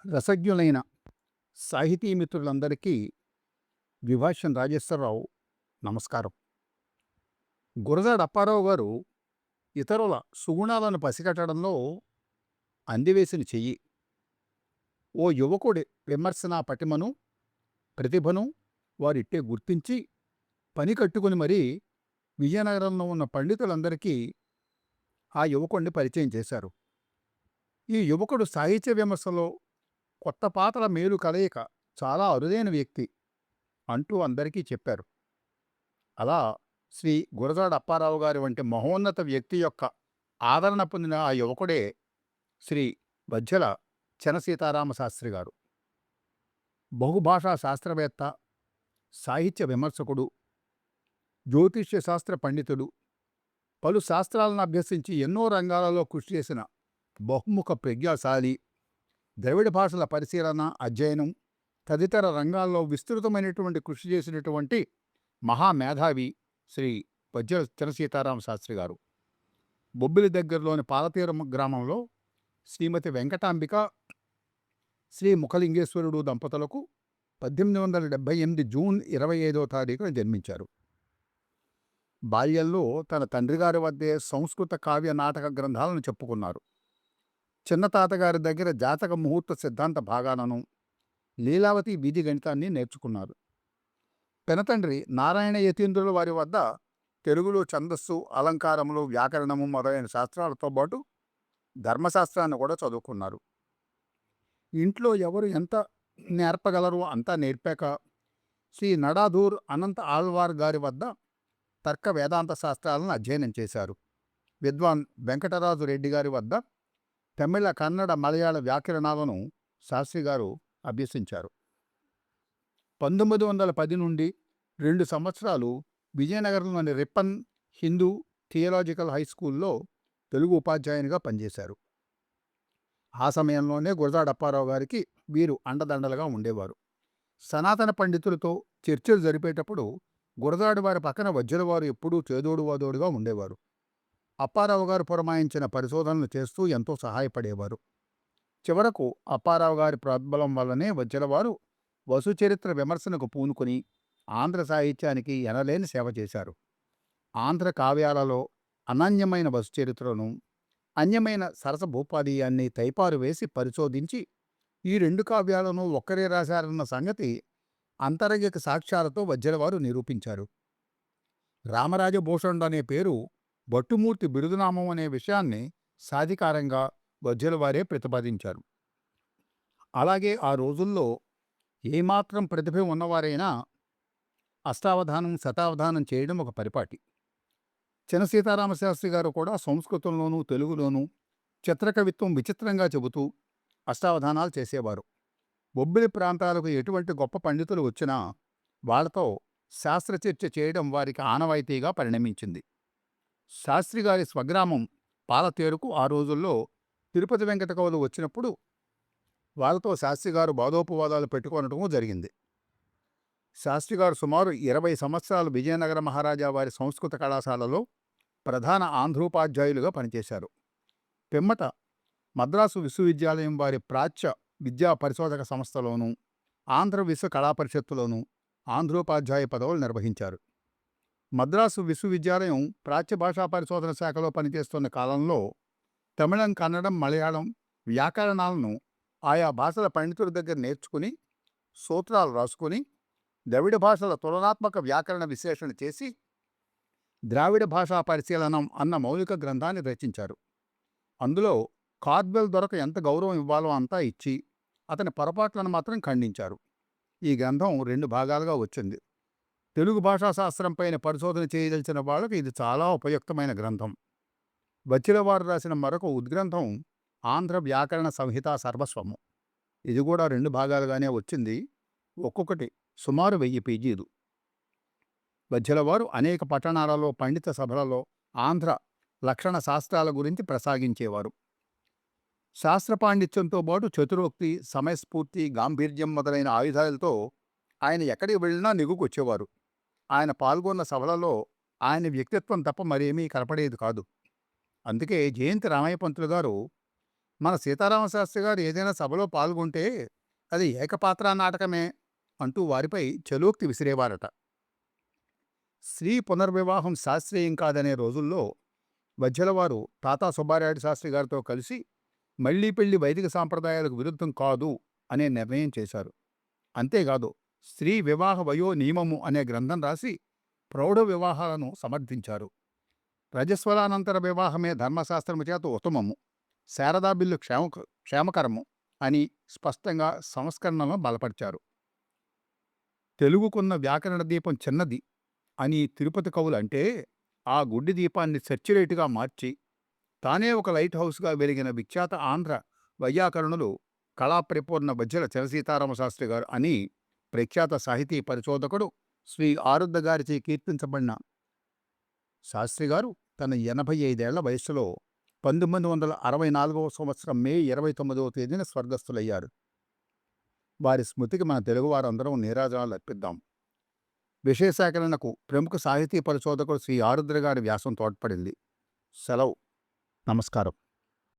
రసజ్ఞులైన సాహితీ మిత్రులందరికీ ద్విభాష్యం రాజేశ్వరరావు నమస్కారం. గురజాడ అప్పారావు గారు ఇతరుల సుగుణాలను పసిగట్టడంలో అందివేసిన చెయ్యి. ఓ యువకుడి విమర్శనా పటిమను, ప్రతిభను వారిట్టే గుర్తించి పని కట్టుకుని మరీ విజయనగరంలో ఉన్న పండితులందరికీ ఆ యువకుడిని పరిచయం చేశారు. ఈ యువకుడు సాహిత్య విమర్శలో కొత్త పాత్ర మేలు కలయిక చాలా అరుదైన వ్యక్తి అంటూ అందరికీ చెప్పారు. అలా శ్రీ గురజాడ అప్పారావు గారి వంటి మహోన్నత వ్యక్తి యొక్క ఆదరణ పొందిన ఆ యువకుడే శ్రీ వజ్జల చినసీతారామ శాస్త్రి గారు. బహుభాషా శాస్త్రవేత్త, సాహిత్య విమర్శకుడు, జ్యోతిష్య శాస్త్ర పండితుడు, పలు శాస్త్రాలను అభ్యసించి ఎన్నో రంగాలలో కృషి చేసిన బహుముఖ ప్రజ్ఞాశాలి, ద్రవిడ భాషల పరిశీలన, అధ్యయనం తదితర రంగాల్లో విస్తృతమైనటువంటి కృషి చేసినటువంటి మహామేధావి శ్రీ వజ్జల చినసీతారామ శాస్త్రి గారు. బొబ్బిలి దగ్గరలోని పాలతీరం గ్రామంలో శ్రీమతి వెంకటాంబిక, శ్రీ ముఖలింగేశ్వరుడు దంపతులకు 1878 జూన్ 25వ తారీఖున జన్మించారు. బాల్యంలో తన తండ్రిగారి వద్దే సంస్కృత కావ్య నాటక గ్రంథాలను చెప్పుకున్నారు. చిన్న తాతగారి దగ్గర జాతక ముహూర్త సిద్ధాంత భాగాలను, లీలావతి బీజి గణితాన్ని నేర్చుకున్నారు. పెనతండ్రి నారాయణ యతీంద్రుల వారి వద్ద తెలుగులో ఛందస్సు, అలంకారములు, వ్యాకరణము మొదలైన శాస్త్రాలతో పాటు ధర్మశాస్త్రాన్ని కూడా చదువుకున్నారు. ఇంట్లో ఎవరు ఎంత నేర్పగలరో అంతా నేర్పాక శ్రీ నడాదూర్ అనంత ఆళ్వార్ గారి వద్ద తర్క వేదాంత శాస్త్రాలను అధ్యయనం చేశారు. విద్వాన్ వెంకటరాజు రెడ్డి గారి వద్ద తమిళ, కన్నడ, మలయాళ వ్యాకరణాలను శాస్త్రి గారు అభ్యసించారు. 1910 నుండి 2 సంవత్సరాలు విజయనగరంలోని రిప్పన్ హిందూ థియలాజికల్ హై స్కూల్లో తెలుగు ఉపాధ్యాయునిగా పనిచేశారు. ఆ సమయంలోనే గురజాడ అప్పారావు గారికి వీరు అండదండలుగా ఉండేవారు. సనాతన పండితులతో చర్చలు జరిపేటప్పుడు గురజాడ వారి పక్కన వజ్జలవారు ఎప్పుడూ చేదోడు వాదోడుగా ఉండేవారు. అప్పారావు గారు పురమాయించిన పరిశోధనలు చేస్తూ ఎంతో సహాయపడేవారు. చివరకు అప్పారావు గారి ప్రోద్బలం వల్లనే వజ్జలవారు వసుచరిత్ర విమర్శనకు పూనుకుని ఆంధ్ర సాహిత్యానికి ఎనలేని సేవ చేశారు. ఆంధ్ర కావ్యాలలో అనన్యమైన వసుచరిత్రను, అన్యమైన సరస భూపాదీయాన్ని తైపారు వేసి పరిశోధించి ఈ 2 కావ్యాలను ఒక్కరే రాశారన్న సంగతి అంతరంగిక సాక్ష్యాలతో వజ్జలవారు నిరూపించారు. రామరాజభూషణుడు అనే పేరు భట్టుమూర్తి బిరుదునామం అనే విషయాన్ని సాధికారంగా వజ్జలవారే ప్రతిపాదించారు. అలాగే ఆ రోజుల్లో ఏమాత్రం ప్రతిభ ఉన్నవారైనా అష్టావధానం, శతావధానం చేయడం ఒక పరిపాటి. చినసీతారామశాస్త్రి గారు కూడా సంస్కృతంలోనూ తెలుగులోనూ చిత్రకవిత్వం విచిత్రంగా చెబుతూ అష్టావధానాలు చేసేవారు. బొబ్బిలి ప్రాంతాలకు ఎటువంటి గొప్ప పండితులు వచ్చినా వాళ్లతో శాస్త్రచర్చ చేయడం వారికి ఆనవాయితీగా పరిణమించింది. శాస్త్రిగారి స్వగ్రామం పాలతేరుకు ఆ రోజుల్లో తిరుపతి వెంకట కవులు వచ్చినప్పుడు వాళ్ళతో శాస్త్రిగారు వాదోపవాదాలు పెట్టుకోవటము జరిగింది. శాస్త్రిగారు సుమారు 20 సంవత్సరాలు విజయనగర మహారాజా వారి సంస్కృత కళాశాలలో ప్రధాన ఆంధ్రోపాధ్యాయులుగా పనిచేశారు. పిమ్మట మద్రాసు విశ్వవిద్యాలయం వారి ప్రాచ్య విద్యా పరిశోధక సంస్థలోనూ, ఆంధ్ర విశ్వ కళాపరిషత్తులోనూ ఆంధ్రోపాధ్యాయ పదవులు నిర్వహించారు. మద్రాసు విశ్వవిద్యాలయం ప్రాచ్య భాషా పరిశోధన శాఖలో పనిచేస్తున్న కాలంలో తమిళం, కన్నడం, మలయాళం వ్యాకరణాలను ఆయా భాషల పండితుల దగ్గర నేర్చుకుని సూత్రాలు రాసుకుని ద్రవిడ భాషల తులనాత్మక వ్యాకరణ విశ్లేషణ చేసి ద్రావిడ భాషా పరిశీలనం అన్న మౌలిక గ్రంథాన్ని రచించారు. అందులో కార్బెల్ దొరకు ఎంత గౌరవం ఇవ్వాలో అంతా ఇచ్చి అతని పొరపాట్లను మాత్రం ఖండించారు. ఈ గ్రంథం 2 భాగాలుగా వచ్చింది. తెలుగు భాషా శాస్త్రంపైన పరిశోధన చేయదలిచిన వాళ్ళకు ఇది చాలా ఉపయుక్తమైన గ్రంథం. వజ్జలవారు రాసిన మరొక ఉద్గ్రంథం ఆంధ్ర వ్యాకరణ సంహిత సర్వస్వము. ఇది కూడా 2 భాగాలుగానే వచ్చింది. ఒక్కొక్కటి సుమారు 1000 పేజీలు. వజ్జలవారు అనేక పట్టణాలలో, పండిత సభలలో ఆంధ్ర లక్షణ శాస్త్రాల గురించి ప్రసాగించేవారు. శాస్త్ర పాండిత్యంతో పాటు చతురోక్తి, సమయస్ఫూర్తి, గాంభీర్యం మొదలైన ఆయుధాలతో ఆయన ఎక్కడికి వెళ్ళినా నెగ్గుకొచ్చేవారు. ఆయన పాల్గొన్న సభలలో ఆయన వ్యక్తిత్వం తప్ప మరేమీ కనపడేది కాదు. అందుకే జయంతి రామయ్య పంతులు గారు మన సీతారామశాస్త్రి గారు ఏదైనా సభలో పాల్గొంటే అది ఏకపాత్రా నాటకమే అంటూ వారిపై చలోక్తి విసిరేవారట. స్త్రీ పునర్వివాహం శాస్త్రీయం కాదనే రోజుల్లో వజ్జలవారు తాతా సుబ్బారాయుడు శాస్త్రి గారితో కలిసి మళ్లీ పెళ్లి వైదిక సాంప్రదాయాలకు విరుద్ధం కాదు అనే నిర్ణయం చేశారు. అంతేకాదు, స్త్రీ వివాహ వయో నియమము అనే గ్రంథం రాసి ప్రౌఢ వివాహాలను సమర్థించారు. రజస్వలానంతర వివాహమే ధర్మశాస్త్రము చేత ఉత్తమము, శారదా బిల్లు క్షేమకరము అని స్పష్టంగా సంస్కరణలను బలపరిచారు. తెలుగుకున్న వ్యాకరణ దీపం చిన్నది అని తిరుపతి కవులు అంటే, ఆ గుడ్డి దీపాన్ని సెర్చులేటుగా మార్చి తానే ఒక లైట్ హౌస్గా వెలిగిన విఖ్యాత ఆంధ్ర వైయాకరణులు కళాప్రపూర్ణ వజ్జల చిరసీతారామ శాస్త్రి గారు అని ప్రఖ్యాత సాహితీ పరిశోధకుడు శ్రీ ఆరుద్ర గారిచే కీర్తించబడిన శాస్త్రి గారు తన 85 ఏళ్ల వయస్సులో 1964వ సంవత్సరం మే 29వ తేదీన స్వర్గస్థులయ్యారు. వారి స్మృతికి మన తెలుగువారందరం నీరాజనాలు అర్పిద్దాం. విషయ సేకరణకు ప్రముఖ సాహితీ పరిశోధకుడు శ్రీ ఆరుద్ర గారి వ్యాసం తోడ్పడింది. సెలవు. నమస్కారం.